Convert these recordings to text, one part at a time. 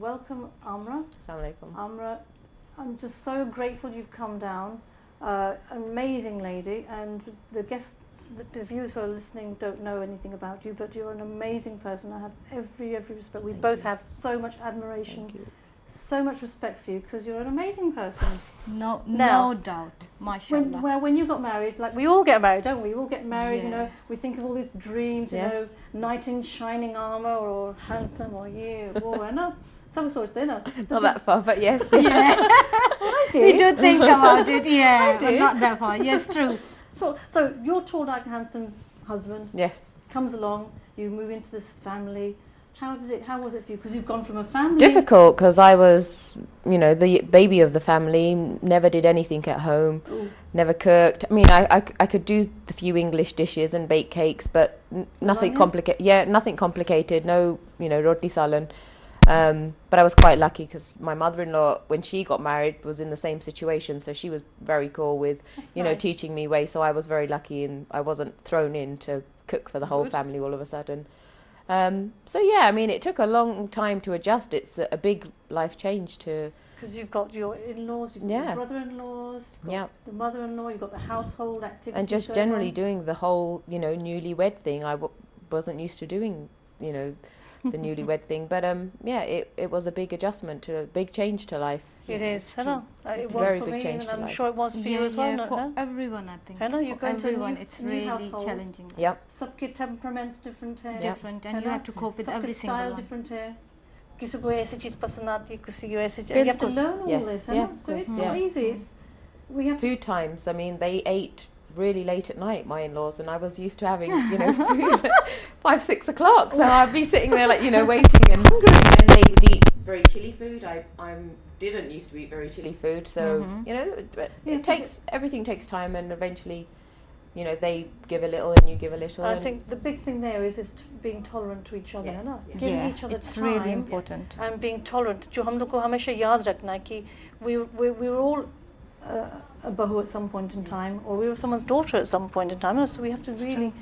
welcome Amra. Assalamu alaikum. Amra, I'm just so grateful you've come down. Amazing lady, and the guests, the viewers who are listening don't know anything about you, but you're an amazing person. I have every respect. We both have so much admiration, so much respect for you, because you're an amazing person. No doubt. MashaAllah. When you got married, like we all get married, don't we? We all get married, you know, we think of all these dreams, you know, knight in shining armour, or handsome, or you, or no, some sort of thing. Not that far, but yes. Yeah. I did. We do think about it, yeah, but not that far. Yes, true. So your tall, dark, handsome husband comes along, you move into this family. How was it for you? Because you've gone from a family... Difficult, because I was, you know, the baby of the family, never did anything at home, never cooked. I mean, I could do the few English dishes and bake cakes, but nothing complicated. Yeah, nothing complicated, no, you know, roti salan. But I was quite lucky, because my mother-in-law, when she got married, was in the same situation, so she was very cool with, you know, teaching me ways, so I was very lucky, and I wasn't thrown in to cook for the whole family all of a sudden. So yeah, I mean, it took a long time to adjust. It's a big life change to... Because you've got your in-laws, you've got your brother-in-laws, you've got the mother-in-law, you've got the household activities. And just generally doing the whole, you know, newlywed thing. I wasn't used to doing, you know, the newlywed thing. But yeah, it was a big adjustment, a big change to life. It is. It was very for big me, change and to I'm life. sure it was for you as well. Yeah, for everyone, I think. I know you're going to it's really challenging. Yep. Sabke temperaments different है. Different, and you have to cope with every single style one. different है. किसी को ऐसी चीज़ पसंद आती है, किसी को ऐसी चीज़. You have to learn all this, so it's not easy. We have food times. I mean, they ate really late at night, my in-laws, and I was used to having, you know, food at 5, 6 o'clock. So I'd be sitting there, like, you know, waiting and hungry. And they would eat very chilly food. I didn't used to eat very chilly food, so you know, everything takes time, and eventually, you know, they give a little and you give a little. I think the big thing there is being tolerant to each other, giving each other it's time. really important. And being tolerant. जो हम लोग को हमेशा याद रखना है कि we were all a bahu at some point in time, or we were someone's daughter at some point in time, so we have to really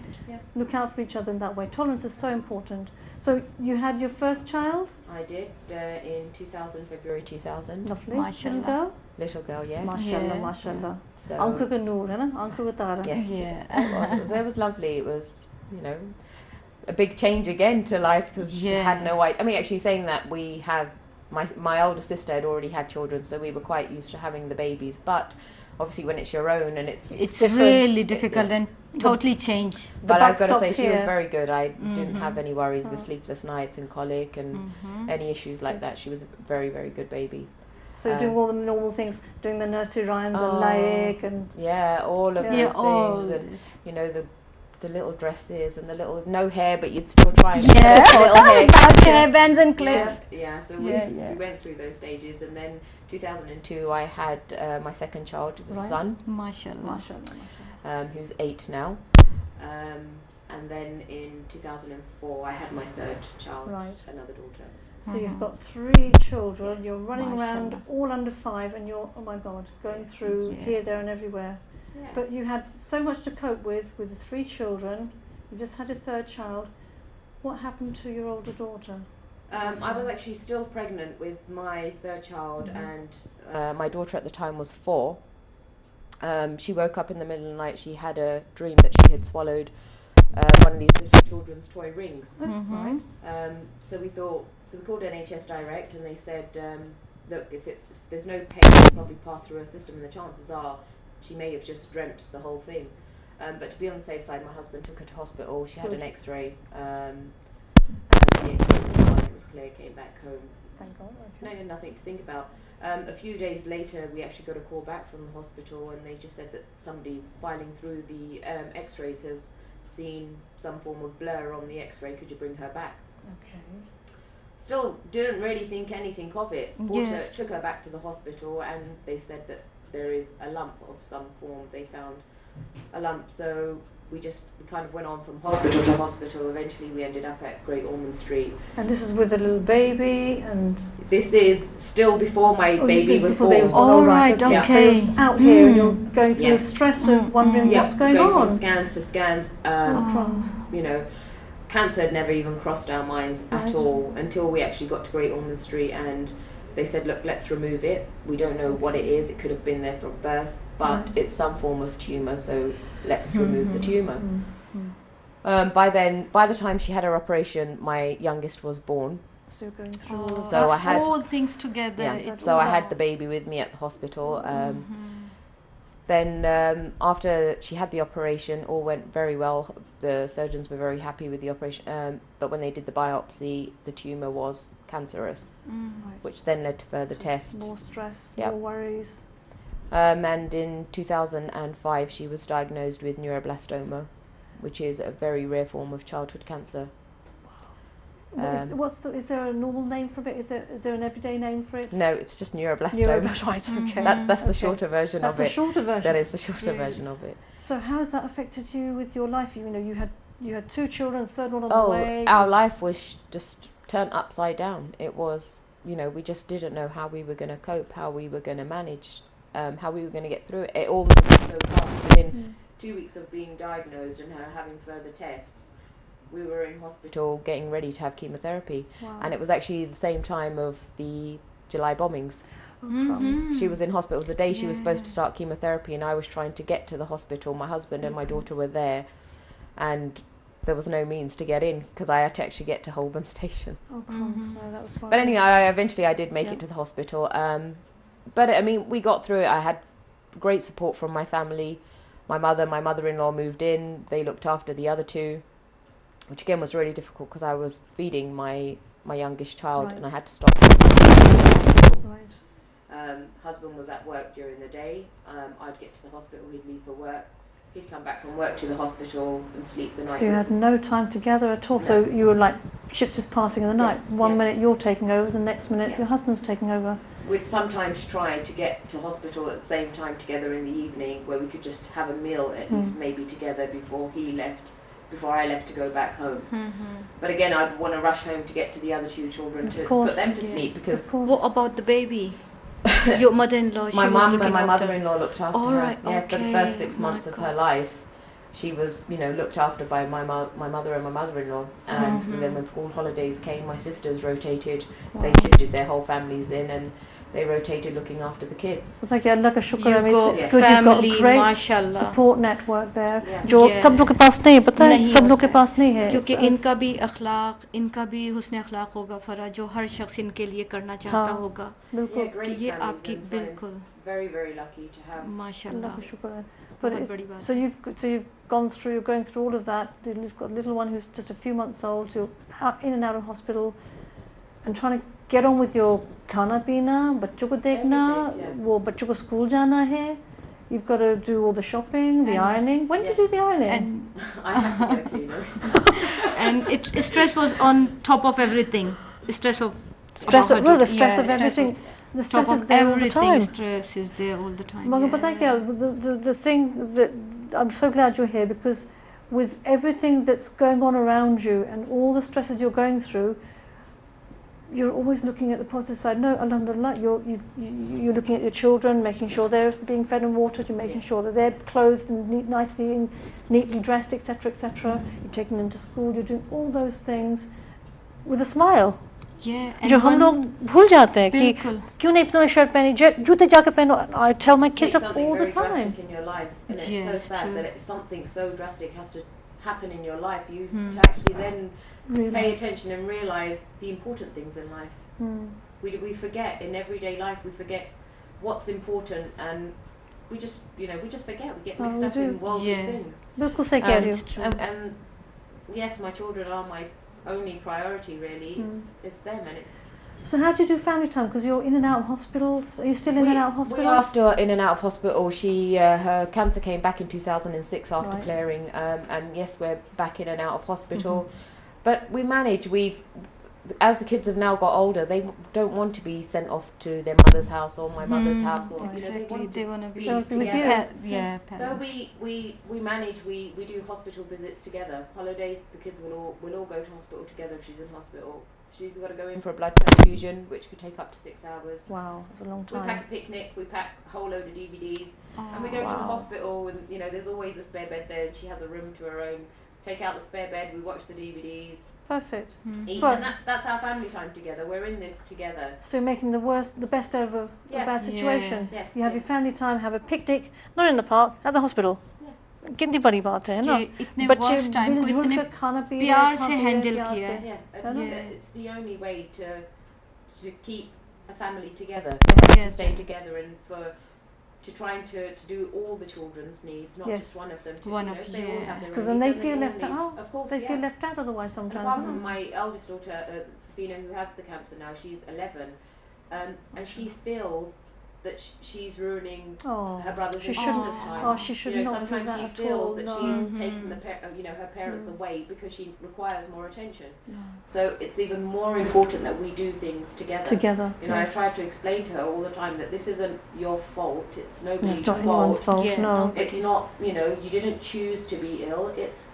look out for each other in that way. Tolerance is so important. So you had your first child? I did in 2000, February 2000. Lovely. MashaAllah. Little girl, yes. MashaAllah, MashaAllah. So Aankhon ka noor, hai na? Aankhon ka tara. Yes, it was lovely. It was, you know, a big change again to life, because we had no idea. I mean, actually saying that, we have my older sister had already had children, so we were quite used to having the babies. But obviously, when it's your own, and it's really difficult and totally change. But I've got to say, she was very good. I didn't have any worries with sleepless nights and colic and any issues like that. She was a very, very good baby. So doing all the normal things, doing the nursery rhymes and laik and all of those things, and you know, the little dresses and the little no hair, but you'd still try and get little hair. Hairbands and clips. So we went through those stages, and then 2002 I had my second child, it was a son. MashaAllah. Who's 8 now. And then in 2004 I had my third child, another daughter. So you've got 3 children, you're running around all under 5, and you're, oh my God, going through here, there and everywhere. But you had so much to cope with the 3 children. You just had a third child. What happened to your older daughter? I was actually still pregnant with my third child, and my daughter at the time was 4. She woke up in the middle of the night. She had a dream that she had swallowed one of these little children's toy rings. So we called NHS Direct, and they said, look, if there's no pain, it'll probably pass through her system, and the chances are she may have just dreamt the whole thing. But to be on the safe side, my husband took her to hospital. She had an X-ray, and the X-ray was fine. It was clear. Came back home. Thank God. No, nothing to think about. A few days later, we actually got a call back from the hospital, and they just said that somebody filing through the X-rays has seen some form of blur on the X-ray. Could you bring her back? Okay. Still didn't really think anything of it. Took her back to the hospital, and they said that there is a lump of some form. They found a lump, so we kind of went on from hospital to hospital. Eventually we ended up at Great Ormond Street. And this is with a little baby, and this is still before my baby was born. All right, okay. So you're out here, and you're going through the stress of wondering what's going on. From scans to scans, you know, cancer had never even crossed our minds at all until we actually got to Great Ormond Street, and they said, look, let's remove it. We don't know what it is. It could have been there from birth, but it's some form of tumour, so let's remove the tumour. By the time she had her operation, my youngest was born. So you're going through all of So that. I had all things together. Yeah, so I had the baby with me at the hospital. Then after she had the operation, all went very well. The surgeons were very happy with the operation. But when they did the biopsy, the tumour was cancerous, which then led to further tests. More stress, more worries. And in 2005, she was diagnosed with neuroblastoma, which is a very rare form of childhood cancer. Is there a normal name for it? Is there an everyday name for it? No, it's just neuroblastoma. Right, okay. That's the shorter version That's of it. the shorter version. That is the shorter version of it. So how has that affected you with your life? You know, you had 2 children, third one on the way. Our life was just turned upside down. It was, you know, we just didn't know how we were going to cope, how we were going to manage, how we were going to get through it. It all moved so fast. Within 2 weeks of being diagnosed and her having further tests, we were in hospital getting ready to have chemotherapy. And it was actually the same time of the July bombings. She was in hospital. It was the day she was supposed to start chemotherapy, and I was trying to get to the hospital. My husband and my daughter were there, and there was no means to get in because I had to actually get to Holborn Station. No, that was but anyway, eventually I did make it to the hospital. But I mean, we got through it. I had great support from my family. My mother-in-law moved in. They looked after the other 2, which again was really difficult because I was feeding my youngest child and I had to stop. Husband was at work during the day. I'd get to the hospital, he'd leave for work. He'd come back from work to the hospital and sleep the night. So you had no time together at all. No. So you were like ships just passing in the night. One minute you're taking over, the next minute your husband's taking over. We'd sometimes try to get to hospital at the same time together in the evening, where we could just have a meal at least maybe together before I left to go back home. But again, I'd want to rush home to get to the other 2 children to put them to sleep because. What about the baby? Your mother-in-law. My mum and my mother-in-law looked after her. For the first 6 months of her life, she was, you know, looked after by my mother and my mother-in-law. And then when school holidays came, my sisters rotated. They shifted their whole families in, and they rotated looking after the kids. Thank you. Allah ka shukr. It's good. Family, you've got a great mashallah. support network there. जो सब लोग के पास नहीं है, पता है? सब लोग के पास नहीं है. क्योंकि इनका भी अखलाक, इनका भी हुस्न अखलाक होगा फरा जो हर शख्स इनके लिए करना चाहता होगा. बिल्कुल. कि ये आपकी बिल्कुल. Very, very lucky to have. माशाल्लाह. But so you've going through all of that. You've got a little one who's just a few months old. You're in and out of hospital, and trying to get on with your खाना पीना, बच्चों को देखना, वो बच्चों को school जाना है. You've got to do all the shopping, the ironing. When did you do the ironing? And I had to get a cleaner. And stress was on top of everything. The stress of everything. The stress is there all the time. Stress is there all the time. मगर पता है क्या? The thing that I'm so glad you're here, because with everything that's going on around you and all the stresses you're going through, you're always looking at the positive side. No, alhamdulillah, you're looking at your children, making sure they're being fed and watered, you're making sure that they're clothed and nicely, neatly dressed, etc., etc. You're taking them to school, you're doing all those things with a smile. Yeah, जो हम लोग भूल जाते हैं कि क्यों नहीं तुमने शर्ट पहनी, जूते जाके पहनो. I tell my kids all the time. Something very drastic in your life, and it's so sad that it's something so drastic has to happen in your life. You to actually then pay attention and realise the important things in life. We forget in everyday life. We forget what's important, and we just forget. We get mixed up in worldly things. बिल्कुल सही कह रही हो. And yes, my children are my only priority. Really, it's them, and it's. So how do you do family time? Because you're in and out of hospitals. Are you still in and out of hospital? We are still in and out of hospital. She her cancer came back in 2006 after clearing, and yes, we're back in and out of hospital. But we manage. As the kids have now got older, they don't want to be sent off to their mother's house or my mother's house, or they want to be with you. Yeah. So we manage. We do hospital visits together. Holidays, the kids will all go to hospital together if she's in hospital. She's got to go in for a blood transfusion, which could take up to 6 hours. Wow, that's a long time. We pack a picnic. We pack a whole load of DVDs, and we go to the hospital. And there's always a spare bed there. And she has a room to her own. take out the spare bed, we watch the DVDs, Perfect. eat, Right. and that's our family time together. We're in this together. So you're making the best out of a Yeah. bad situation. Yes, You have yeah. your family time, have a picnic, not in the park, at the hospital. कितनी बड़ी बात है ना? कि इतने बच्चे worst time को मिलजुल इतने कर खाना पी रहे, प्यार खा से पी रहे, handle प्यार किया से। है। Yeah, है ना? it's the only way to keep a family together, Yes. to stay together, and to trying to do all the children's needs, not Yes. just one of them. One you know, of- they all yeah. have their own Because then they needs and feel all left need- out. Of course, They yeah. feel left out otherwise And sometimes. apart isn't from it? my eldest daughter, Sabina, who has the cancer now, she's 11, and she feels that she's ruining Oh, her brothers she and shouldn't. sisters' time. Oh, she should you know, not do sometimes that she at feels all. that No. she's Mhm. taken her parents away because she requires more attention. No. So it's even more important that we do things together. Together. You know, yes. I try to explain to her all the time that this isn't your fault. It's nobody's It's not anyone's fault. fault. Yeah, no. no. It's not, you know, you didn't choose to be ill. It's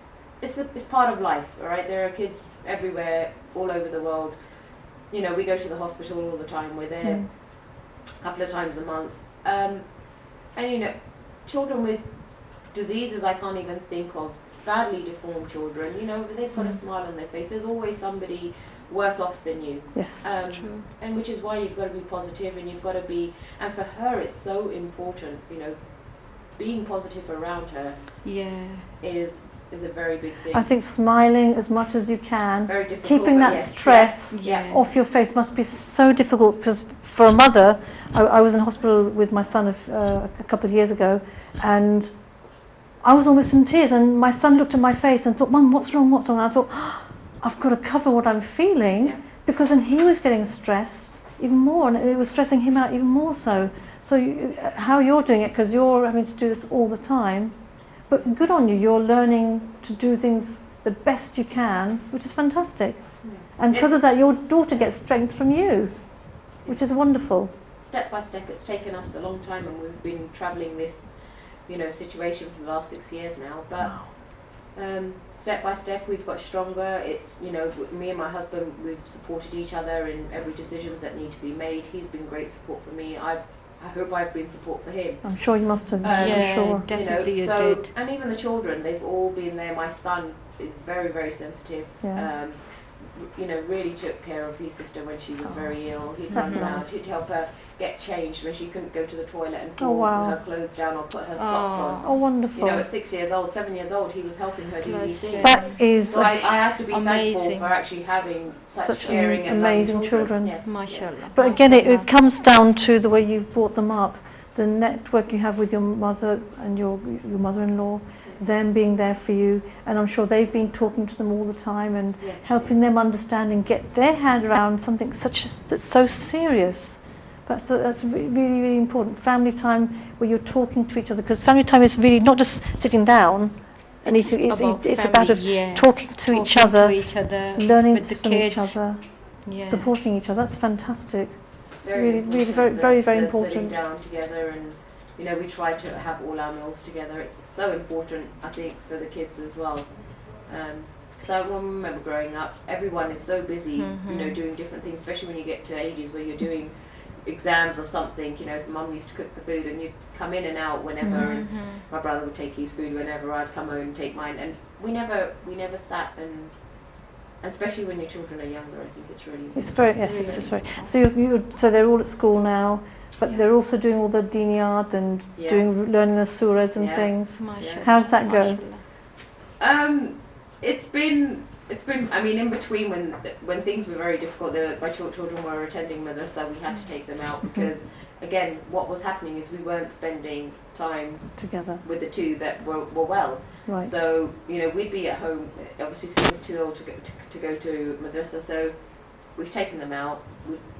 part of life, all right? There are kids everywhere, all over the world. You know, we go to the hospital all the time. We're there a couple of times a month. And, you know, children with diseases I can't even think of, badly deformed children, you know, they've got a smile on their face. There's always somebody worse off than you. Yes. True. And which is why you've got to be positive, and you've got to be, and for her it's so important, you know, being positive around her Yeah. is a very big thing. I think smiling as much as you can, Very difficult. keeping but that yes, stress Yeah. off your face must be so difficult, because for a mother, I was in hospital with my son a couple of years ago, and I was almost in tears, and my son looked at my face and thought, Mum, what's wrong, what's wrong? And I thought, oh, I've got to cover what I'm feeling, Yeah. because then he was getting stressed even more, and it was stressing him out even more so. So how you're doing it, because you're having to do this all the time, but good on you, you're learning to do things the best you can, which is fantastic. And because of that, your daughter gets strength from you, which is wonderful. Step by step, it's taken us a long time, and we've been travelling this, you know, situation for the last 6 years now. But step by step, we've got stronger. It's, you know, me and my husband, we've supported each other in every decisions that need to be made. He's been great support for me. I hope I've been support for him. I'm sure you must have, Yeah, I'm sure. definitely you know, you so, did. and even the children, they've all been there. My son is very, very sensitive. Yeah. You know, really took care of his sister when she was very ill. He'd That's run around, nice. he'd help her get changed when she couldn't go to the toilet and Oh, pull wow. her clothes down or put her socks on. Oh, wonderful. You know, at 6 years old, 7 years old, he was helping her do Bless these you. things. That is So I have to be thankful Amazing. for actually having such, Such caring and amazing loving children. Yes, MashaAllah. But again, it MashaAllah. comes down to the way you've brought them up, the network you have with your mother and your mother-in-law, them being there for you, and I'm sure they've been talking to them all the time and Yes, helping them understand and get their hand around something that's so serious. That's really, really important. Family time where you're talking to each other, because family time is really not just sitting down and it's about family, yeah. talking to each other, learning with the from kids. each other, Yeah. supporting each other. That's fantastic. Very Really, important very, that very, very they're important. Sitting down together, and you know, we try to have all our meals together. It's so important, I think, for the kids as well. So I remember growing up, everyone is so busy, you know, doing different things, especially when you get to ages where you're doing exams or something. You know, so Mum used to cook the food, and you'd come in and out whenever. And my brother would take his food whenever. I'd come home and take mine, and we never sat and. Especially when your children are younger, I think it's really. It's very so they're all at school now, but Yeah. they're also doing all the diniyat and Yes. learning the surahs and Yeah. things. MashaAllah. How does that go? MashaAllah. It's been. I mean, in between when things were very difficult, my children were attending madrasa. We had to take them out because, again, what was happening is we weren't spending time Together, with the two that were well. right? So you know, we'd be at home. Obviously, Sophia was too old to go to madrasa, so we've taken them out.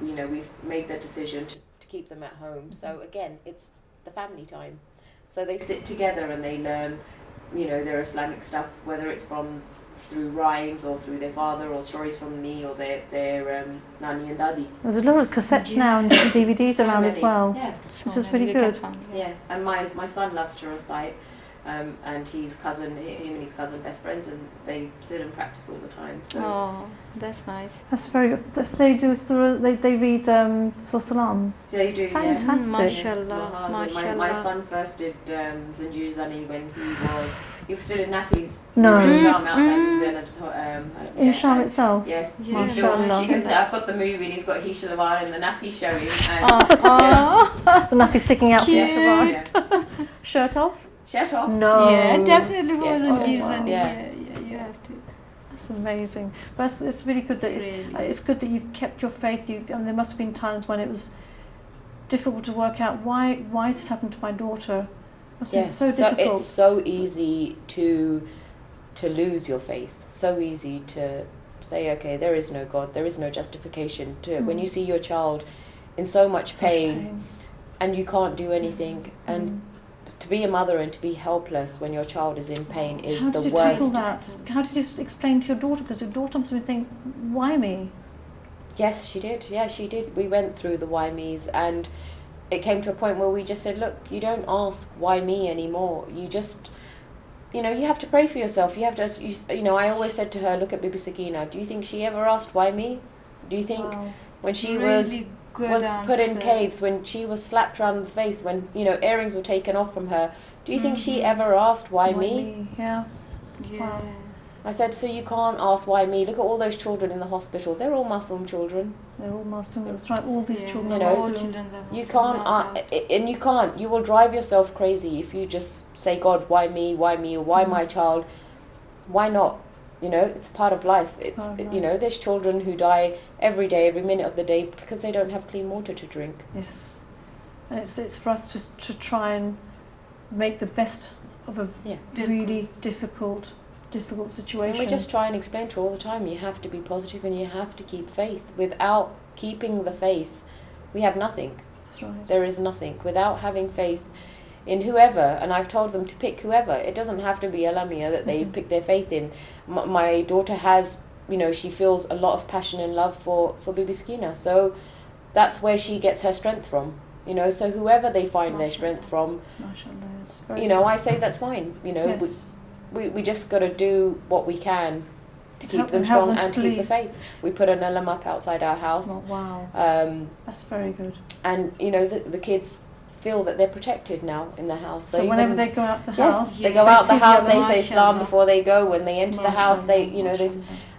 We've made the decision to keep them at home. So again, it's the family time. So they sit together and they learn, you know, their Islamic stuff, whether it's through rhymes or through their father, or stories from me or their nani and dadi. There's a lot of cassettes now and DVDs So around as many. well, Yeah, which is really good. yeah. And my son loves to recite. And him and his cousin best friends, and they sit and practice all the time. So Oh, that's nice. That's very good. They do surah. They read Surah Salams. they do. Fantastic. MashaAllah. My MashaAllah. son first did Zanjir Zani when he was You're still in nappies. No. We were in Sham outside New Zealand. In Sham itself? Yes. Yes. He's still, Mashallah. you can say I've got the movie and he's got Hishalawar and the nappy showing. And, The nappy sticking out. yeah. Shirt off? Shirt off. No. Yeah, definitely Yes. wasn't Oh, Jesus. wow. Yeah, you have to. That's amazing. But it's really good that it's good that you've kept your faith. There must have been times when it was difficult to work out why has this happened to my daughter. Must have been so difficult. It's so easy to lose your faith. So easy to say, okay, there is no God, there is no justification. When you see your child in so much pain and you can't do anything, and to be a mother and to be helpless when your child is in pain is the worst. How did you tackle that? How did you explain to your daughter? Because your daughter must have been thinking, why me? Yes, she did. Yeah, she did. We went through the why me's, and it came to a point where we just said, look, you don't ask why me anymore. You just, you have to pray for yourself. You have to, I always said to her, look at Bibi Sakina. Do you think she ever asked why me? Do you think when she was put in caves, when she was slapped around the face, when, earrings were taken off from her, do you think she ever asked why me? Yeah. Wow. I said, so you can't ask why me. Look at all those children in the hospital. They're all Muslim children. They're all Muslim. That's right. All these children are Muslim. You can't, you will drive yourself crazy if you just say, God, why me, or why my child? Why not? It's part of life. There's children who die every day, every minute of the day because they don't have clean water to drink. Yes. And it's for us to try and make the best of a really difficult situation. And we just try and explain to her all the time, you have to be positive and you have to keep faith. Without keeping the faith, we have nothing. That's right. There is nothing. Without having faith in whoever, and I've told them to pick whoever. It doesn't have to be a lamia that they pick their faith in. My daughter has, she feels a lot of passion and love for Bibi Sakina. So that's where she gets her strength from. So whoever they find their strength from, I say that's fine. Yes. We just got to do what we can to keep them strong and to keep the faith. We put an alarm up outside our house. Oh, wow. That's very good. And, the kids feel that they're protected now in the house. So whenever they go out the house, they go out the house, they say Islam before they go. When they enter the house,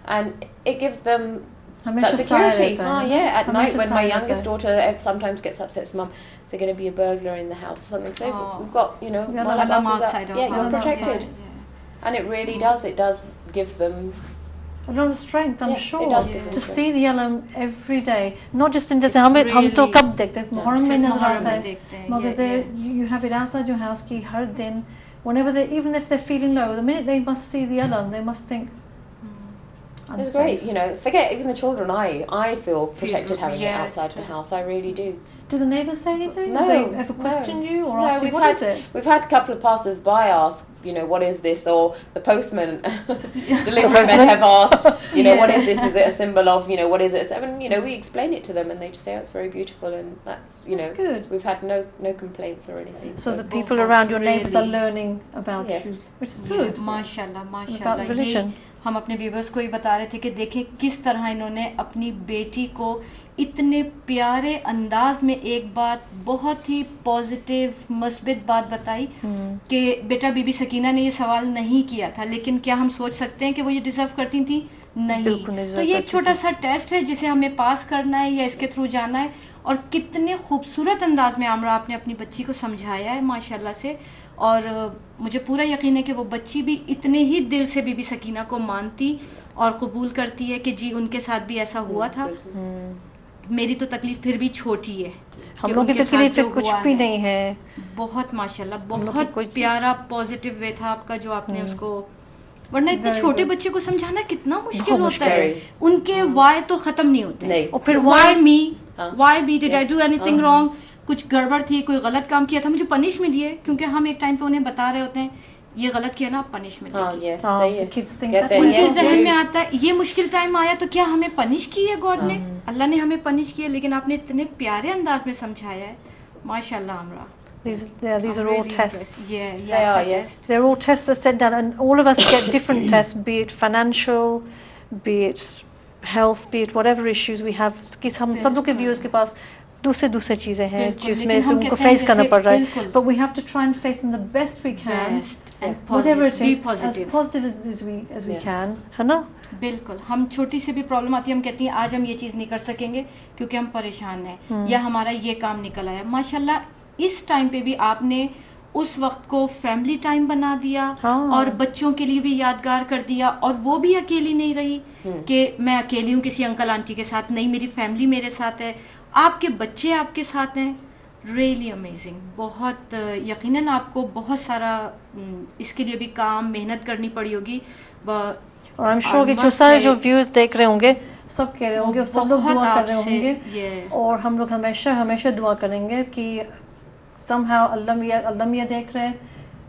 and it gives them that security. At night when my youngest daughter sometimes gets upset, says, Mum, is there going to be a burglar in the house or something? So we've got, you're protected. And it really does. It does give them a lot of strength, I'm sure. It does give them to strength. see the alam every day, not just in the hum to kab dekhte Muharram mein nazar aata hai, you have it outside your house ki har din, whenever even if they're feeling low, the minute they must see the alam, they must think it's great. Forget even the children. I feel protected having it outside the house. I really do. Do the neighbours say anything? No. Have they ever questioned you or asked you, what is it? We've had a couple of passers-by ask, what is this? Or the postman, delivery men have asked, what is this? Is it a symbol of, what is it? And, we explain it to them and they just say, oh, it's very beautiful. And that's good. We've had no complaints or anything. So the people around your neighbours are learning about you, which is good. माशाल्लाह About religion. हम अपने viewers को ही बता रहे थे कि देखें किस तरह इन्होंने अपनी बेटी को इतने प्यारे अंदाज में एक बात बहुत ही पॉजिटिव मस्बित बात बताई कि बेटा बीबी सकीना ने ये सवाल नहीं किया था, लेकिन क्या हम सोच सकते हैं कि वो ये डिजर्व करती थी? नहीं। तो ये एक छोटा सा टेस्ट है जिसे हमें पास करना है या इसके थ्रू जाना है, और कितने खूबसूरत अंदाज में आमरा आपने अपनी बच्ची को समझाया है माशाल्लाह से, और मुझे पूरा यकीन है कि वो बच्ची भी इतने ही दिल से बीबी सकीना को मानती और कबूल करती है कि जी उनके साथ भी ऐसा हुआ था। मेरी तो तकलीफ फिर भी छोटी है, हम लोग की तकलीफ कुछ भी नहीं है। बहुत माशाल्लाह बहुत प्यारा पॉजिटिव वे था आपका जो आपने उसको, वरना इतने छोटे बच्चे को समझाना कितना मुश्किल होता है, उनके वाई तो खत्म नहीं होते, और फिर why me, did I do anything wrong, कुछ गड़बड़ थी, कोई गलत काम किया था, मुझे पनिश मिली है, क्योंकि हम एक टाइम पे उन्हें बता रहे होते हैं ये गलत किया ना, आप पनिश मिलेगी। उनके जहन में आता है ये मुश्किल टाइम आया तो क्या हमें पनिश की है गॉड ने, अल्लाह ने हमें पनिश किया, लेकिन आपने इतने प्यारे अंदाज में समझाया है माशाल्लाह आमरा। These are all tests. Yeah, they are, yes. They're all tests that are sent down, and all of us get different tests, be it financial, be it health, be it whatever issues we have. हम सब लोग के viewers के पास दूसरे चीज़ें हैं बिल्कुल, जिसमें लेकिन से हम उनको कहते हैं फेस करना जैसे पड़ रहा है, बिल्कुल। but we have to try and face them the best we can, Best and whatever it positive, is, be positive. as positive as we Yeah. can, है ना? बिल्कुल, हम छोटी सी भी प्रॉब्लम आती है, हम कहती हैं आज हम ये चीज़ नहीं कर सकेंगे क्योंकि हम परेशान हैं, या हमारा ये काम निकल आया। माशाल्लाह इस टाइम पे भी आपने उस वक्त को फैमिली टाइम बना दिया, और बच्चों के लिए भी यादगार कर दिया, और वो भी अकेली नहीं रही कि मैं अकेली हूँ किसी अंकल आंटी के साथ, नहीं मेरी फैमिली मेरे साथ है, आपके बच्चे आपके साथ हैं। रियली अमेजिंग, बहुत यकीनन आपको बहुत सारा इसके लिए भी काम मेहनत करनी पड़ी होगी, और आई एम श्योर कि जो सारे जो व्यूज़ देख रहे होंगे सब कह रहे होंगे और सब लोग दुआ कर रहे होंगे, और हम लोग हमेशा दुआ करेंगे कि somehow अल्लाह मियाँ देख रहे हैं,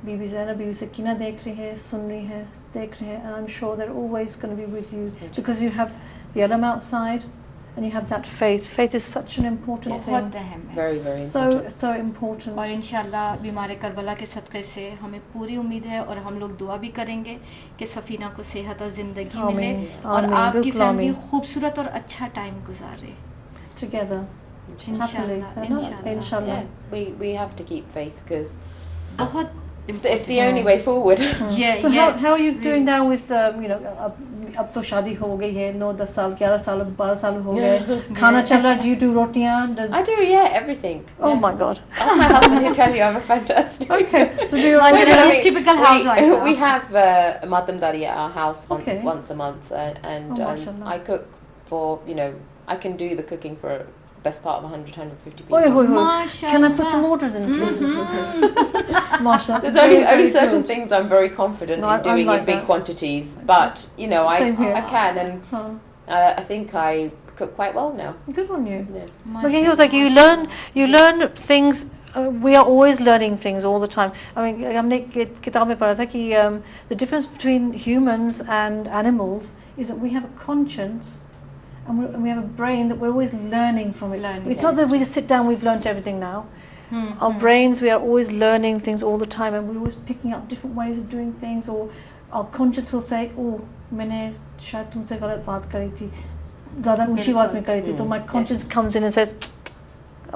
बीबी ज़ैनब, बीबी सकीना देख रही है, सुन रही है, देख रही है, and I'm sure they're always going to be with you because you have the alam outside and you have that faith. Faith is such an important thing. बहुत अहम है, very important. So important. और इंशाल्लाह बीमार Karbala के सदक़े से हमें पूरी उम्मीद है, और हम लोग दुआ भी करेंगे कि सफ़ीना को सेहत और ज़िंदगी मिले, और आपकी फैमिली खूबसूरत और अच्छा टाइम गुजारे together. Inshallah. Yeah, we have to keep faith because बहुत it's the only way forward. Yeah, so yeah. how are you doing now with अब तो शादी हो गई है, 9-10 साल 11 साल 12 साल हो गए, खाना चल रहा, do you do रोटियां? I do, yeah, everything. Oh yeah. my god, that's my husband, he'll tell you I'm a fantastic okay, so do you typical housewife. We have a madamdari at our house once a month, and I cook for, I can do the cooking for best part of 100-150 people. Can I put some orders in, please? Mashallah. There's only certain things I'm very confident in doing in big quantities, but I can, and I think I cook quite well now. Good on you. Yeah. But like you learn things. We are always learning things all the time. I mean, हमने किताब में पढ़ा था कि the difference between humans and animals is that we have a conscience. And we have a brain that we're always learning from it. It's not that we just sit down, we've learnt everything now. Our brains, we are always learning things all the time, and we're always picking up different ways of doing things, or our conscious will say, oh, मैंने शायद तुमसे गलत बात करी थी, ज़्यादा ऊंची आवाज़ में करी थी, तो my conscious comes in and says,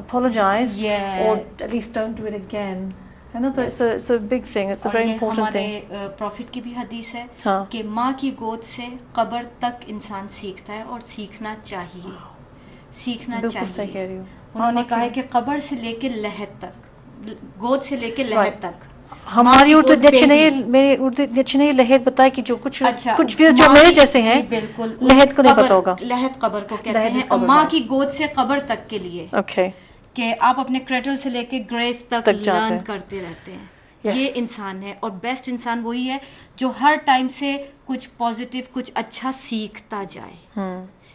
apologize, or at least don't do it again. है ना, तो it's a big thing, it's a very important thing. हमारे प्रॉफिट की भी हदीस है कि माँ की गोद से कब्र तक इंसान सीखता है, और सीखना चाहिए, सीखना चाहिए। उन्होंने कहा है कि कब्र से लेके लहद तक, गोद से लेके लहद तक। हमारी उर्दू अच्छी नहीं, मेरी उर्दू अच्छी नहीं, लहद बताए कि जो कुछ व्यूज जो मेरे जैसे हैं, बिल्कुल लहद को नहीं पता होगा। लहद कब्र को कहते हैं, और माँ की गोद से कब्र तक के लिए कि आप अपने क्रेडल से लेके ग्रेव तक लर्न करते रहते हैं। ये इंसान है, और बेस्ट इंसान वही है जो हर टाइम से कुछ पॉजिटिव, कुछ अच्छा सीखता जाए।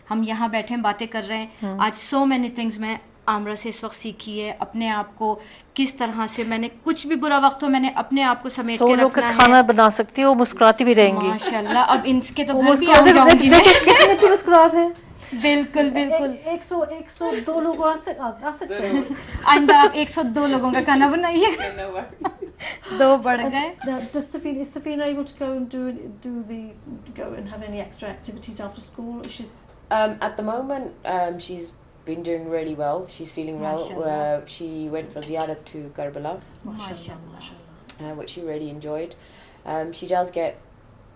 हम यहाँ बैठे हैं, बातें कर रहे हैं, आज so many things मैं आमरा से इस वक्त सीखी है, अपने आप को किस तरह से, मैंने कुछ भी बुरा वक्त हो मैंने अपने आप को समेट के रखना है। खाना बना सकती हो, मुस्कुराती भी रहेंगी माशाल्लाह। अब इनके तो घर भी आ जाऊंगी मैं। कितनी अच्छी मुस्कुराहट है। बिल्कुल बिल्कुल। 102 लोग आ सकते हैं। आइंदा आप 102 लोगों का खाना बनाइए। 2 बढ़ गए। Does Safina able to go and go and have any extra activities after school? At the moment, she's been doing really well. She's feeling well. She went for ziyarah to Karbala, which she really enjoyed. She does get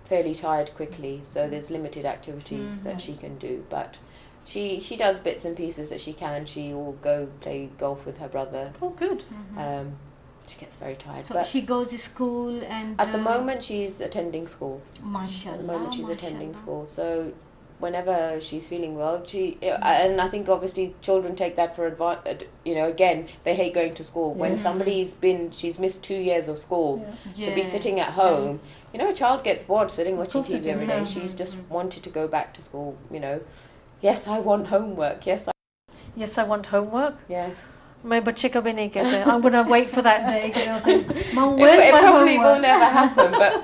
fairly tired quickly, so there's limited activities that she can do, but she does bits and pieces that she can. She will go play golf with her brother. Oh, good. She gets very tired. So but she goes to school, and at the moment she's attending school. Mashallah. At the moment she's attending school, so whenever she's feeling well, and I think obviously children take that for advantage. Again, they hate going to school. When she's missed 2 years of school to be sitting at home. A child gets bored sitting watching TV every day. She's just wanted to go back to school. Yes, I want homework. Yes, I want homework. Yes. My बच्चे कभी नहीं कहते I'm going to wait for that day. Mom, where's my probably homework? will never happen, but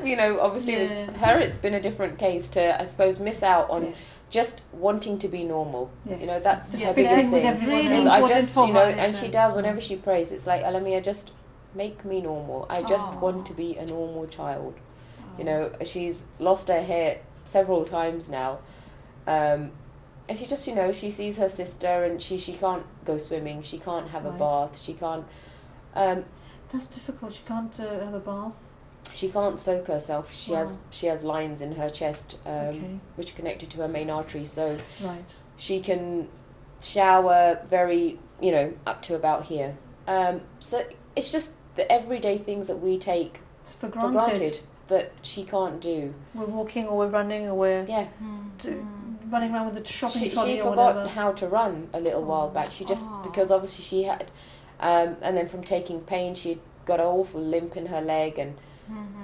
obviously with her it's been a different case to, I suppose, miss out on just wanting to be normal. Yes. That's her biggest thing. Really I just and she does whenever she prays. It's like, Alamia, just make me normal. I just want to be a normal child. She's lost her hair several times now. And she just, you know, she sees her sister and she can't go swimming, she can't have a bath, she can't... That's difficult, she can't have a bath. She can't soak herself. She has lines in her chest, which are connected to her main artery, so she can shower very, you know, up to about here. So it's just the everyday things that we take for granted that she can't do. We're walking or we're running or we're running around with a shopping trolley or whatever. She forgot how to run a little while back. She just, because obviously she had, and then from taking pain, she'd got an awful limp in her leg, and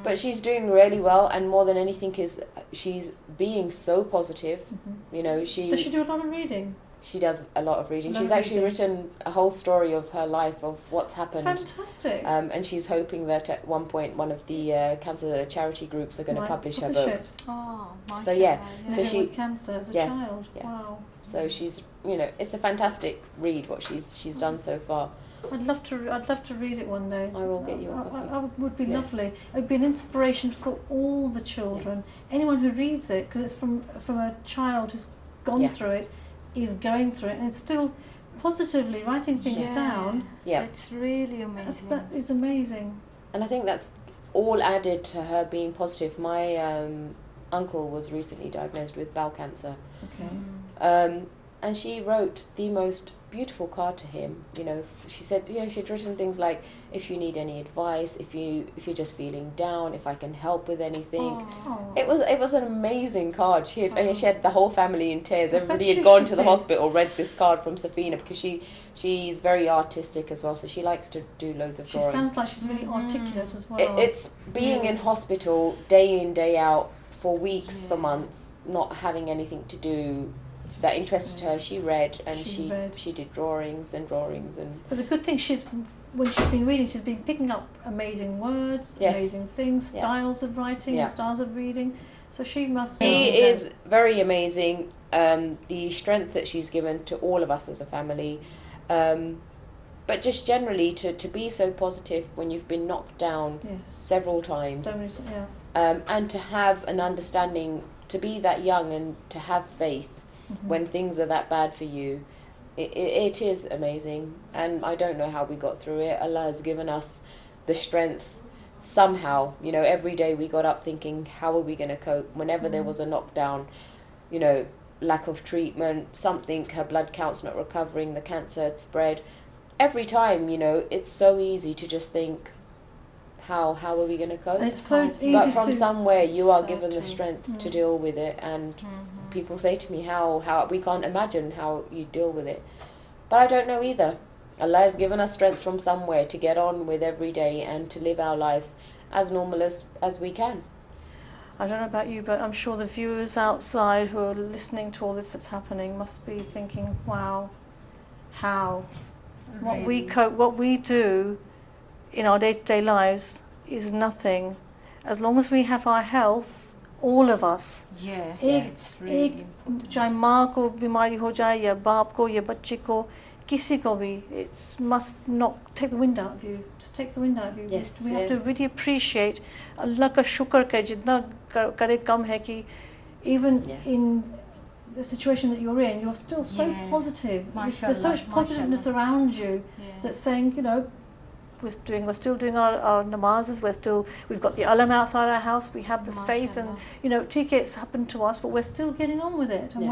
but she's doing really well, and more than anything is she's being so positive. You know, does she do a lot of reading? She does a lot of reading. She's actually written a whole story of her life, of what's happened. Fantastic. And she's hoping that at one point one of the cancer charity groups are going to publish her book. Oh, so yeah, so she with cancer as a child. Yeah. Wow. So she's, you know, it's a fantastic read what she's done so far. I'd love to read it one day. I will get you a copy. It would be lovely. It would be an inspiration for all the children. Anyone who reads it, because it's from a child who's gone through it, is going through it, and it's still positively writing things down. Yeah, it's really amazing. That is amazing. And I think that's all added to her being positive. My uncle was recently diagnosed with bowel cancer. Okay. And she wrote the most beautiful card to him. You know, she said, you know, she'd written things like, if you need any advice, if you're just feeling down, if I can help with anything. It was an amazing card. She had the whole family in tears. Everybody had gone to the hospital, read this card from Safina, because she's very artistic as well, so she likes to do loads of drawings. She sounds like she's really articulate as well. It's being in hospital day in, day out for weeks, for months, not having anything to do that interested her. She read, and she did drawings. But the good thing, when she's been reading, she's been picking up amazing words, amazing things, styles of writing, and styles of reading. So she must. She is very amazing. The strength that she's given to all of us as a family, but just generally to be so positive when you've been knocked down several times, and to have an understanding, to be that young and to have faith. When things are that bad for you, it is amazing, and I don't know how we got through it. Allah has given us the strength somehow. You know, every day we got up thinking, how are we going to cope? Whenever there was a knockdown, you know, lack of treatment, something, her blood count's not recovering, the cancer had spread. Every time, you know, it's so easy to just think, how are we going to cope? It's so easy, but from somewhere you are given the strength to deal with it, and people say to me, how we can't imagine how you deal with it. But I don't know either. Allah has given us strength from somewhere to get on with every day and to live our life as normal as we can. I don't know about you, but I'm sure the viewers outside who are listening to all this that's happening must be thinking, wow, how? Really? What we do in our day-to-day lives is nothing. As long as we have our health, all of us, it's really important. चाहे माँ को बीमारी हो जाए या बाप को या बच्चे को, किसी को भी, it must not take the wind out of you. Just take the wind out of you. Yes, we have to really appreciate. Allah का शुक्र के जितना करे कम है कि even in the situation that you're in, you're still so positive. There's so much positiveness around you that's saying, you know, we're still doing our namazes, we've got the alam outside our house, we have the faith, and you know, TK's happened to us, but we're still getting on with it, and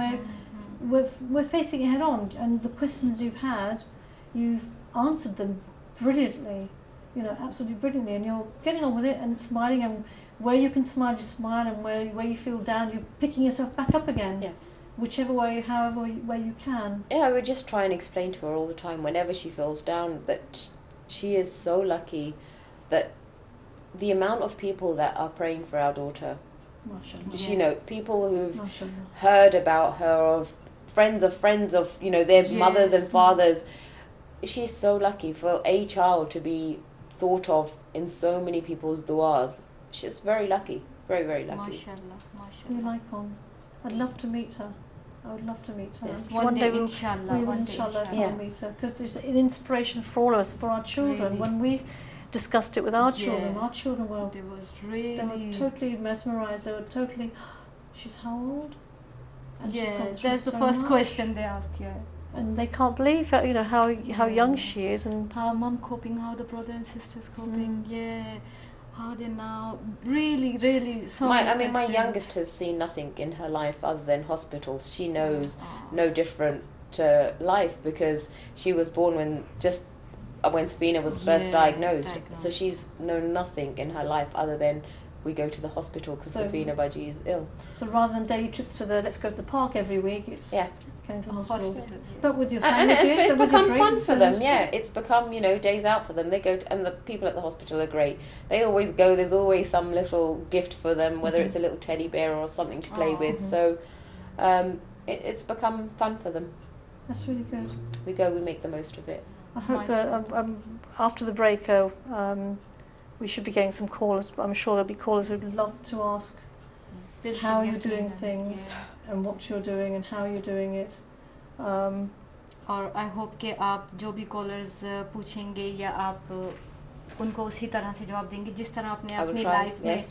we're facing it head on, and the questions you've had, you've answered them brilliantly, you know, absolutely brilliantly, and you're getting on with it and smiling, and where you can smile, you smile, and where you feel down, you're picking yourself back up again. Whichever way, however way you can. I would just try and explain to her all the time, whenever she feels down, that she is so lucky that the amount of people that are praying for our daughter, you know, people who've heard about her, of friends of, you know, their mothers and fathers. She's so lucky for a child to be thought of in so many people's du'as. She's very lucky, very, very lucky. MashaAllah. You're icon. I'd love to meet her. I would love to meet her. Yes. One day inshallah. we will inshallah meet her, because it's an inspiration for all of us, for our children. Really? When we discussed it with our children were they were totally mesmerised. They were totally. She's how old? And she's Yeah, gone through that's the so first much. question they ask you. And they can't believe how young she is, and How mom coping, how the brother and sisters coping, yeah, how they now really so My many my questions. youngest has seen nothing in her life other than hospitals. She knows no different life because she was born when Safina was first diagnosed. So she's known nothing in her life other than we go to the hospital because Safina Baji is ill. so rather than daily trips to let's go to the park every week, it's going to the hospital. But with your And sandwiches, it's and with your become fun drinks for and- them, yeah. It's become, days out for them. They go, and the people at the hospital are great. They always go, there's always some little gift for them, whether it's a little teddy bear or something to play with. So it's become fun for them. That's really good. We go, we make the most of it. I hope after the break, we should be getting some callers. I'm sure there'll be callers who'd love to ask how you're doing things and what you're doing and how you're doing it. और I hope कि आप जो भी callers पूछेंगे या आप उनको उसी तरह से जवाब देंगे जिस तरह आपने अपनी लाइफ में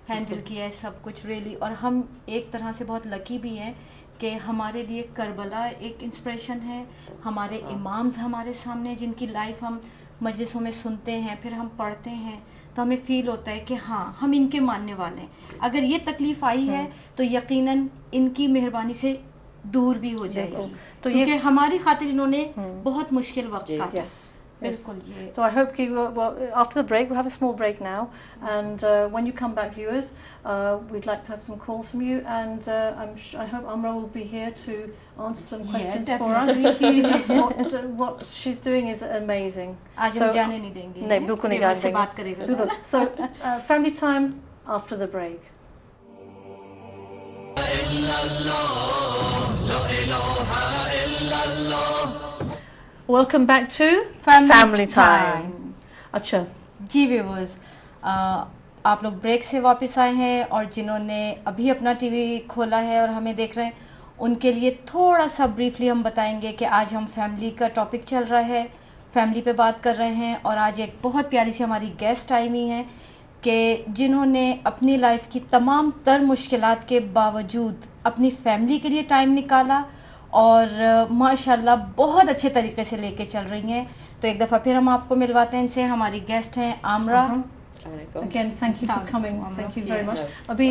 हैंडल किया है सब कुछ रियली। और हम एक तरह से बहुत लकी भी हैं कि हमारे लिए करबला एक इंस्पिरेशन है, हमारे इमाम्स हमारे सामने जिनकी लाइफ हम मजलिसों में सुनते हैं, फिर हम पढ़ते हैं तो हमें फील होता है कि हाँ हम इनके मानने वाले हैं। अगर ये तकलीफ़ आई है तो यकीनन इनकी मेहरबानी से दूर भी हो जाएगी, तो क्योंकि हमारी खातिर इन्होंने बहुत मुश्किल वक्त काटा। बिल्कुल ये। So I hope after the break, we'll have a small break now, and when you come back, viewers, we'd like to have some calls from you, and I hope Amra will be here to answer some questions for us. Because what she's doing is amazing. आज हम जाने नहीं देंगे। नहीं, बिल्कुल नहीं जाने देंगे। बात करेगा। So family time after the break. Welcome back to Family Time. अच्छा जी व्यूअर्स, आप लोग ब्रेक से वापस आए हैं और जिन्होंने अभी अपना टीवी खोला है और हमें देख रहे हैं उनके लिए थोड़ा सा ब्रीफली हम बताएंगे कि आज हम फैमिली का टॉपिक चल रहा है, फैमिली पे बात कर रहे हैं। और आज एक बहुत प्यारी सी हमारी गेस्ट आई हुई हैं कि जिन्होंने अपनी लाइफ की तमाम तर मुश्किलात के बावजूद अपनी फैमिली के लिए टाइम निकाला और माशाल्लाह बहुत अच्छे तरीके से लेके चल रही हैं। तो एक दफ़ा फिर हम आपको मिलवाते हैं इनसे। हमारी गेस्ट हैं आमरा। Again, thank you for coming. Thank you very much. अभी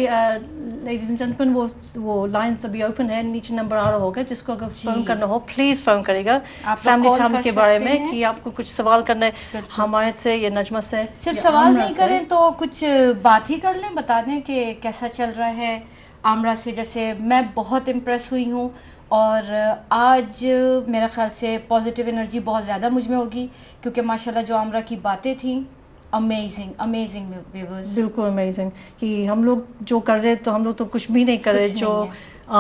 ladies and gentlemen, वो lines अभी open है, नीचे नंबर आ रहा होगा, जिसको अगर फ़ोन करना हो प्लीज़ फ़ोन करिएगा फैमिली टाइम के बारे में कि आपको कुछ सवाल करना है हमारे से या नजमा से। सिर्फ सवाल नहीं करें तो कुछ बात ही कर लें, बता दें कि कैसा चल रहा है आमरा से। जैसे मैं बहुत इम्प्रेस हुई हूँ और आज मेरा ख्याल से पॉजिटिव एनर्जी बहुत ज़्यादा मुझ में होगी क्योंकि माशाल्लाह जो आमरा की बातें थी अमेजिंग अमेजिंग व्यूअर्स, बिल्कुल अमेजिंग कि हम लोग जो कर रहे तो हम लोग तो कुछ भी नहीं कर रहे जो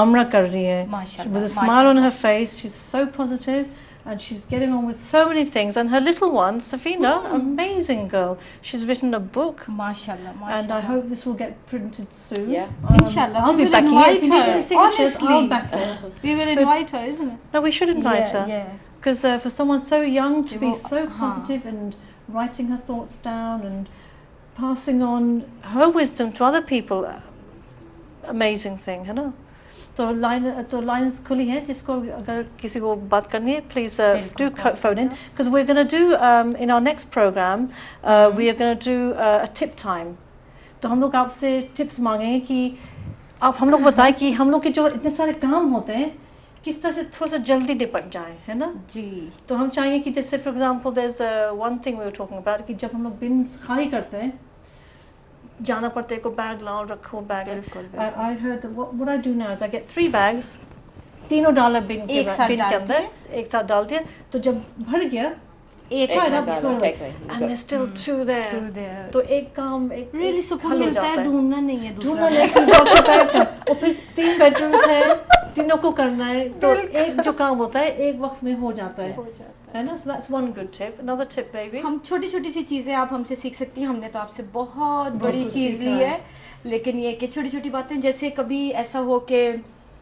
आमरा कर रही है। माशाल्लाह, with a smile on her face, she's so positive and she's getting on with so many things. And her little one, Safina, amazing girl. She's written a book. माशाल्लाह, And I hope this will get printed soon. Yeah. Inshallah, I'll we be will back invite here. her. Honestly, I'll back her. we will invite her, isn't it? No, we should invite her. Yeah. Because for someone so young to be so positive and writing her thoughts down and passing on her wisdom to other people, amazing thing, है ना? तो lines खुली हैं, जिसको अगर किसी को बात करनी है, please do phone in, because we're going to do in our next program we are going to do a tip time. तो हम लोग आपसे tips मांगेंगे कि आप हम लोग बताएं कि हम लोग के जो इतने सारे काम होते हैं किस तरह से थोड़ा सा जल्दी निपट जाए, है ना जी। तो हम चाहेंगे कि जैसे for example there's one thing we were talking about कि जब हम लोग बिन्स खाली करते हैं जाना पड़ता है को बैग लाओ रखो bag. I heard that what I do now is I get 3 bags, तीनों डाला बिन के अंदर एक साथ डाल दिया, तो जब भर गया एक and there's still 2 there. तो एक काम एक really सुकून मिलता है, ढूंढना नहीं है दूसरा, ढूंढना नहीं और फिर 3 बेडरूम्स है, तीनों को करना है, तो एक जो काम होता है एक वक्त में हो जाता है ना। So that's one good tip. Another tip, baby. हम छोटी छोटी सी चीज़ें आप हमसे सीख सकती हैं। हमने तो आपसे बहुत बड़ी चीज़ ली है, लेकिन ये कि छोटी छोटी बातें, जैसे कभी ऐसा हो कि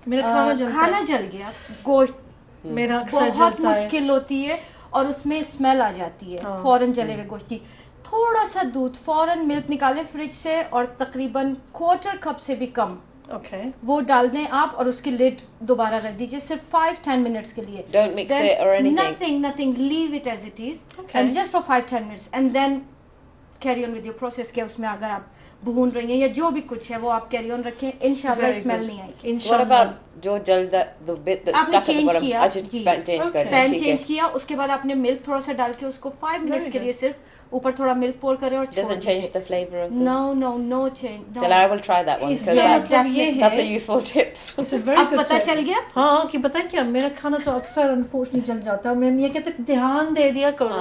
मेरा खाना जल गया, गोश्त मेरा बहुत मुश्किल होती है और उसमें स्मेल आ जाती है फौरन जले हुए गोश्त की। थोड़ा सा दूध, फौरन मिल्क निकालें फ्रिज से और तकरीबन 1/4 कप से भी कम Okay. वो डाल दें आप और उसकी लिड दोबारा रख दीजिए सिर्फ 5-10 मिनट्स के लिए. Don't mix Then it or anything. nothing, leave it as it is. Okay. And just for 5-10 minutes and then carry on with your process. के उसमें अगर आप भून रही हैं या जो भी कुछ है वो आप कैरी ऑन रखें, इंशाल्लाह स्मेल नहीं आएगी. What about जो जल the bit that's आपने stuck at the change bottom? किया अच्छा, जी, चेंज कर पैन ठीक चेंज है. किया, उसके बाद आपने मिल्क थोड़ा सा डाल के उसको 5 मिनट्स के लिए सिर्फ ऊपर थोड़ा मिल्क पोर करें और छोड़ Doesn't दीजिए. change the flavor of the. No change. No. Chalo, I will try that one because that's a useful tip. It's a very अब good पता tip. चल गया. हाँ कि पता है क्या मेरा खाना तो अक्सर अनफॉर्चुनेटली जल जाता है. मैं ये कहते ध्यान दे दिया करो.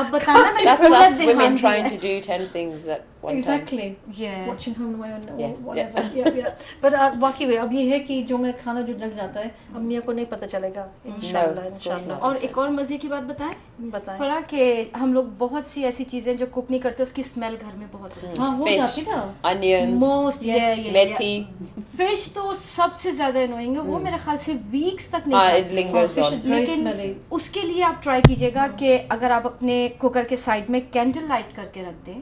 अब बताना मैंने That's पूरा us ध्यान women दिया. trying to do 10 things at one time. Exactly. Yeah. Watching home away or Yes. whatever. Yeah. But वाकई में अब ये है कि जो मेरा खाना जो जल जाता है अम्मिया को नहीं पता चलेगा. इंशाल्लाह. और एक और मजे की बात बताएं. फरा के हम लोग बहुत सी ऐसी चीजें जो कुक नहीं करते उसकी स्मेल घर में बहुत होती है. हाँ हो जाती ना. Onions. मोस्ट मेथी. फिश तो सबसे ज्यादा अनोइंग है, वो मेरे ख्याल से वीक्स तक नहीं it जाती. lingers on. लेकिन उसके लिए आप ट्राई कीजिएगा कि अगर आप अपने कुकर के साइड में कैंडल लाइट करके रख दें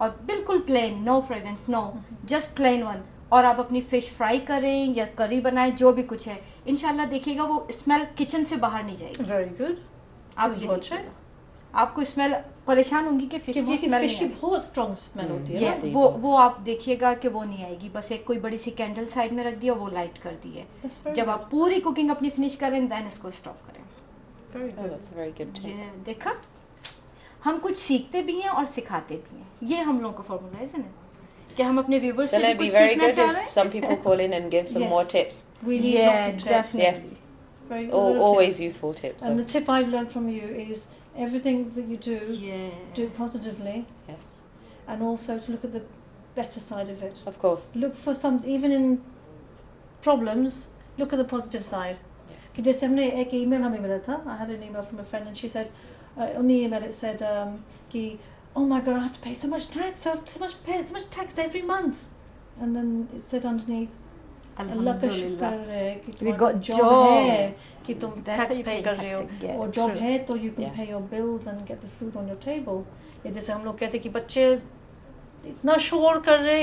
और बिल्कुल plain, no fragrance, no, just plain one, और आप अपनी फिश फ्राई करें या करी बनाएं, जो भी कुछ है, इंशाल्लाह देखिएगा वो स्मेल किचन से बाहर नहीं जाएगी. Very good. आप ये देखिएगा, आपको स्मेल परेशान होंगी कि फिश की स्मेल फिश की बहुत स्ट्रॉन्ग स्मेल होती है ना. वो आप देखिएगा कि वो नहीं आएगी. बस एक कोई बड़ी सी कैंडल साइड में रख दिया, वो लाइट कर दी है. जब आप पूरी कुकिंग अपनी फिनिश करें देन इसको स्टॉप करें. Oh, that's a very good tip. देखा, हम कुछ सीखते भी हैं और सिखाते भी हैं. ये हम लोगों का फॉर्मूला है ना कि हम अपने व्यूअर्स से It'd be कुछ very सीखना good चाह if रहे हैं. some people call in and give some more tips. We need lots of tips. definitely. Yes. Very Always tips. useful tips. And the tip I've learned from you is everything that you do, do it positively, Yes. and also to look at the better side of it. Of course. Look for some, even in problems, look at the positive side. कि जैसे हमने एक email हमें मिला था. I had an email from a friend and she said, on the email it said कि oh my god, I have to pay so much tax. I have pay so much tax every month. And then it said underneath, अल्लाह का शुक्र है कि तुम्हारा job है कि तुम tax pay कर रहे हो, और job है तो you can pay your bills and get the food on your table. या जैसे हम लोग कहते हैं कि बच्चे इतना शोर कर रहे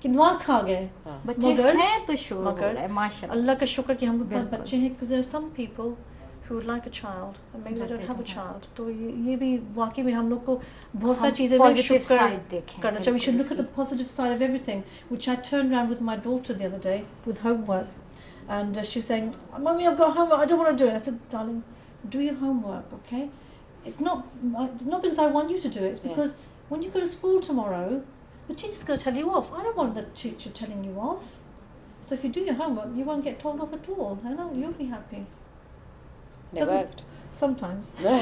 कि दिमाग खा गए. बच्चे हैं तो शोर हो रहा है, माशाल्लाह. अल्लाह का शुक्र कि हम लोग पास बच्चे हैं, because there are some people who would like a child and maybe they don't have a child. तो ये भी वाकई में हम लोग को बहुत सारी चीजें में शुक्र करना चाहिए. We should look at the positive side of everything, which I turned around with my daughter the other day with homework, and she was saying, "Mummy, I've got homework. I don't want to do it." I said, "Darling, do your homework, okay? It's not because I want you to do it. It's because when you go to school tomorrow, the teacher's going to tell you off. I don't want the teacher telling you off. So if you do your homework, you won't get told off at all. I know, you'll be happy." It worked. Sometimes. Not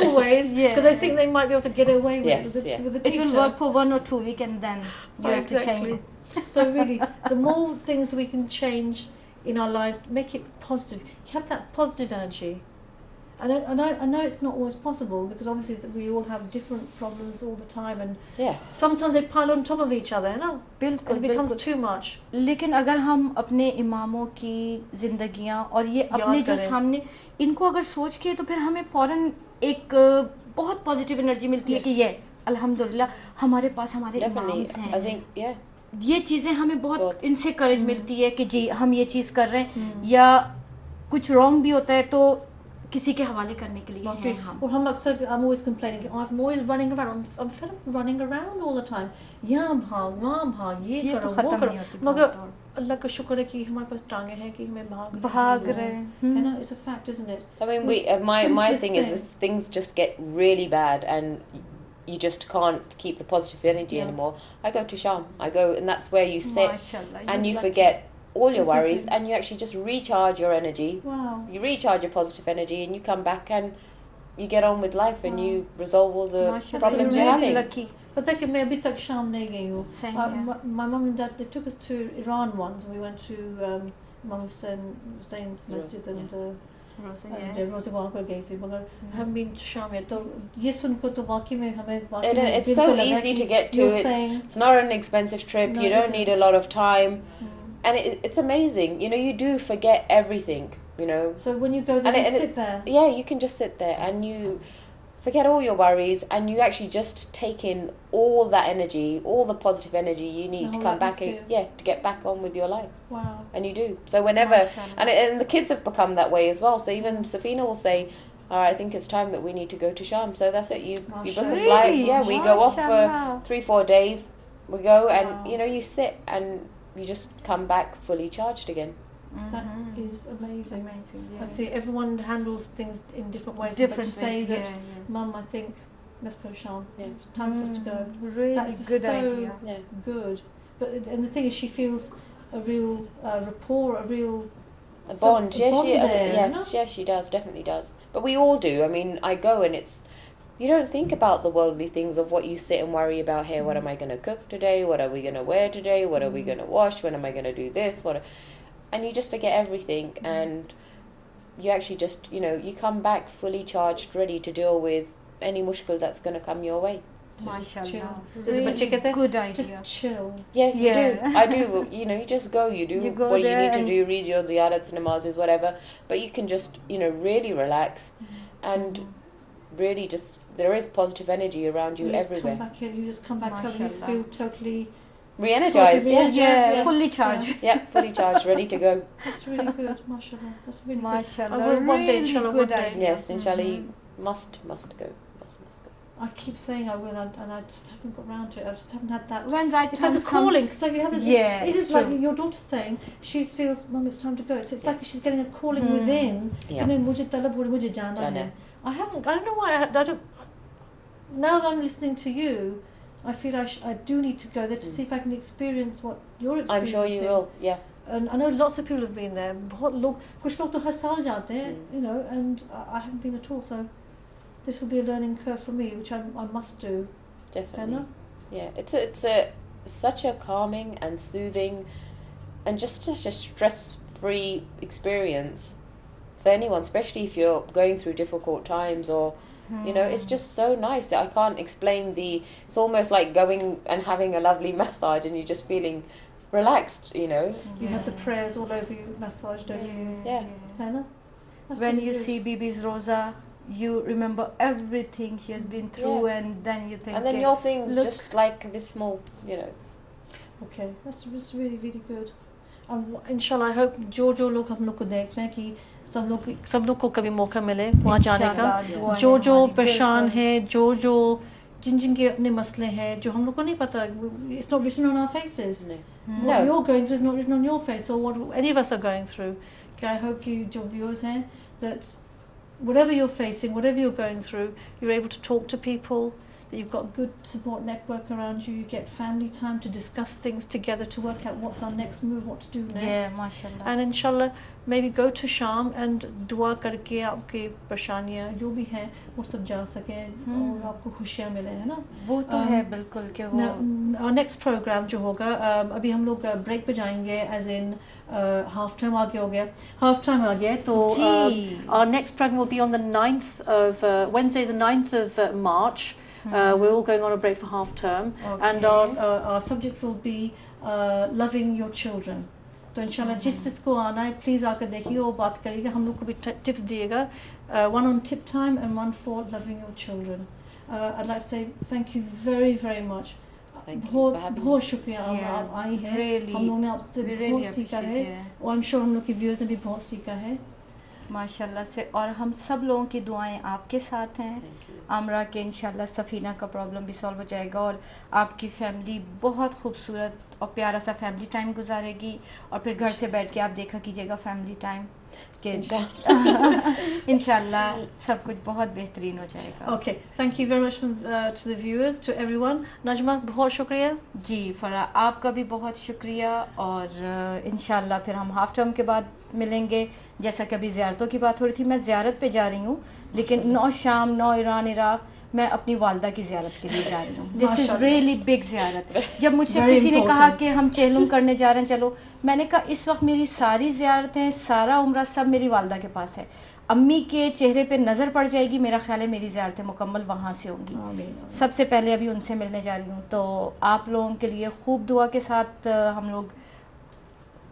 always, because I think they might be able to get away with it with the teacher. It will work for 1 or 2 weeks and then you have to change it. So really, the more things we can change in our lives, make it positive. Have that positive energy. I know it's not always possible, because obviously we all have different problems all the time, and sometimes they pile on top of each other, you know? बिल्कुल, it becomes too much. लेकिन अगर हम अपने इमामों की जिंदगियां और ये अपने जो सामने इनको अगर सोच के, तो फिर हमें फौरन एक बहुत पॉजिटिव एनर्जी मिलती है कि ये अल्हम्दुलिल्लाह हमारे पास हमारे इमाम्स हैं. I think, ये चीज़ें हमें बहुत इनसे करेज मिलती है कि जी हम ये चीज़ कर रहे हैं, या कुछ रॉन्ग भी होता है तो किसी के हवाले करने के लिए हैं हम. और हम अक्सर, I'm always complaining, I'm always running around, I'm fed up running around all the time. यहाँ भाग, वहाँ भाग, ये करो, वो करो. मगर अल्लाह का शुक्र है कि हमारे पास टांगे हैं कि हमें भाग रहे हैं. You know, it's a fact, isn't it? I mean, my thing is, if things just get really bad and you just can't keep the positive energy anymore, I go to Sham. I go, and that's where you sit and you forget all your worries, and you actually just recharge your energy. Wow. You recharge your positive energy and you come back and you get on with life and you resolve all the problems you're having. पता है कि मैं अभी तक शाम नहीं गई हूँ. My mum and dad, they took us to Iran once, and we went to Imam Hussein's masjid and रोज़े वहाँ पर गई थी, मगर हम भी शाम है. तो ये सुनकर तो वाकई में हमें it's so easy to get to. It's not an expensive trip. You don't need a lot of time. And it's amazing, you know, you do forget everything, you know. So when you go there, you sit there. Yeah, you can just sit there and forget all your worries, and you actually just take in all that energy, all the positive energy you need to come back, to get back on with your life. Wow. And you do. So whenever, and the kids have become that way as well. So even Safina will say, all right, I think it's time that we need to go to Sham. So that's it. You book a flight. Yeah, we go off for 3-4 days. We go and, you sit and you just come back fully charged again. That is amazing. Yeah. I see everyone handles things in different ways. But to say that, Mum, I think let's go Sham. Yeah. It's time for us to go. Really That's good so idea. Yeah. Good. And the thing is, she feels a real rapport, a real bond. There, yes, she does, definitely does. But we all do. I mean, I go and you don't think about the worldly things of what you sit and worry about here. What am I going to cook today? What are we going to wear today? What are we going to wash? When am I going to do this? And you just forget everything, and you actually just, you come back fully charged, ready to deal with any mushkil that's going to come your way. MashaAllah. Really Good idea. Just chill. Yeah, you do. I do. You just go. You do what you need to do. Read your ziyarats, namazes, whatever. But you can just, really relax, and really just there is positive energy around you everywhere. You just come back home and you just feel totally re-energized. Yeah, fully charged. Yeah, fully charged, ready to go. That's really good, mashallah. That's really mashallah. good. I will one day, inshallah, good one day. idea. Yes, inshallah, you must go. Must go. I keep saying I will, and I just haven't got round to it. I just haven't had that. When right it's like a calling. It's like you have this. Yeah, it is like your daughter saying she feels, Mum, it's time to go. So it's like she's getting a calling within. Yeah. I don't know why. I don't. Now that I'm listening to you, I feel I do need to go there to see if I can experience what you're experiencing. I'm sure you will. Yeah. And I know lots of people have been there. कुछ लोग तो हर साल जाते हैं, and I haven't been at all. So this will be a learning curve for me, which I must do. Definitely. Yeah, it's such a calming and soothing, and just such a stress-free experience for anyone, especially if you're going through difficult times or. It's just so nice. I can't explain it's almost like going and having a lovely massage and you're just feeling relaxed, You have the prayers all over you, massage, don't you? Yeah. When you see Bibi's Rosa, you remember everything she has been through, and then you think. And then your thing's just like this small, Okay, that's really, really good. Inshallah, I hope जो लोग हम लोग को देख रहे हैं कि सब लोग को कभी मौका मिले वहाँ जाने का, जो परेशान है, जो जिन के अपने मसले हैं, जो हम लोग को नहीं पता. It's not written on our faces. What you're going through is not written on your face, or what any of us are going through. Okay, I hope you, जो viewers हैं, that whatever you're facing, whatever you're going through, you're able to talk to people, that you've got a good support network around you, you get family time to discuss things together, to work out what's our next move, what to do next. Yeah, mashallah. And inshallah, maybe go to Sham and dua करके आपकी परेशानियाँ जो भी हैं वो सब जा सकें और आपको खुशियाँ मिले, है ना? वो तो है बिल्कुल कि वो. Our next program जो होगा, अभी हम लोग break पे जाएंगे, as in half term आ गया हो गया, half time आ गया, तो our next program will be on the 9th of Wednesday, the 9th of March. We're all going on a break for half term, and our subject will be loving your children. तो इंशाल्लाह जिस जिसको आना है please आकर देखिए और बात करिएगा. हम लोग को भी tips दिएगा, one on tip time and one for loving your children. I'd like to say thank you very, very much. बहुत शुक्रिया आप आई हैं. हम लोगों ने आपसे बहुत सीखा है, और I'm sure हम लोग के viewers ने भी बहुत सीखा है. माशाल्लाह से, और हम सब लोगों की दुआएं आपके साथ हैं. आमरा के इंशाल्लाह सफ़ीना का प्रॉब्लम भी सॉल्व हो जाएगा, और आपकी फैमिली बहुत खूबसूरत और प्यारा सा फैमिली टाइम गुजारेगी, और फिर घर से बैठ के आप देखा कीजिएगा फैमिली टाइम के इंशाल्लाह सब कुछ बहुत बेहतरीन हो जाएगा. Okay, thank you very much to the viewers, to everyone. Najma बहुत शुक्रिया. जी फरा, आपका भी बहुत शुक्रिया, और इंशाल्लाह फिर हम हाफ टर्म के बाद मिलेंगे. जैसा कि अभी ज़ियारतों की बात हो रही थी, मैं ज़ियारत पे जा रही हूँ, लेकिन 9 शाम 9 ईरान इराक मैं अपनी वालदा की ज़ियारत के लिए जा रही हूँ. दिस इज़ रियली बिग ज़ियारत. जब मुझसे किसी ने कहा कि हम चेहलुम करने जा रहे हैं चलो, मैंने कहा इस वक्त मेरी सारी ज़ियारतें, सारा उम्रा सब मेरी वालदा के पास है. अम्मी के चेहरे पे नज़र पड़ जाएगी, मेरा ख्याल है मेरी ज़ियारतें मुकम्मल वहाँ से होंगी. सबसे पहले अभी उनसे मिलने जा रही हूँ. तो आप लोगों के लिए खूब दुआ के साथ हम लोग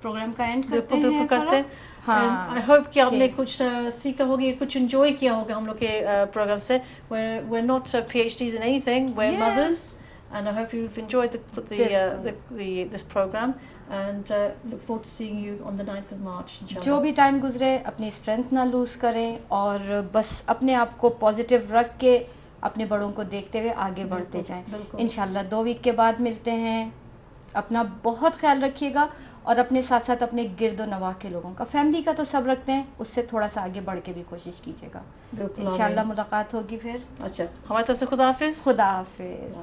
प्रोग्राम का एंड करते हैं. हाँ, आई होप कि आपने कुछ सीखा होगा, कुछ एंजॉय किया होगा हम लोग के प्रोग्राम से. we're not PhDs in anything, we're mothers, and I hope you've enjoyed this program, and look forward to seeing you on the 9th of March, inshallah. जो भी टाइम गुजरे अपनी स्ट्रेंथ ना लूज करें और बस अपने आप को पॉजिटिव रख के अपने बड़ों को देखते हुए आगे बढ़ते जाएं. इंशाल्लाह 2 वीक के बाद मिलते हैं. अपना बहुत ख्याल रखिएगा और अपने साथ साथ अपने गिरदो नवाह के लोगों का, फैमिली का तो सब रखते हैं, उससे थोड़ा सा आगे बढ़ के भी कोशिश कीजिएगा. इंशाल्लाह मुलाकात होगी फिर. अच्छा, हमारी तरफ से खुदा हाफिज. खुदा हाफिज.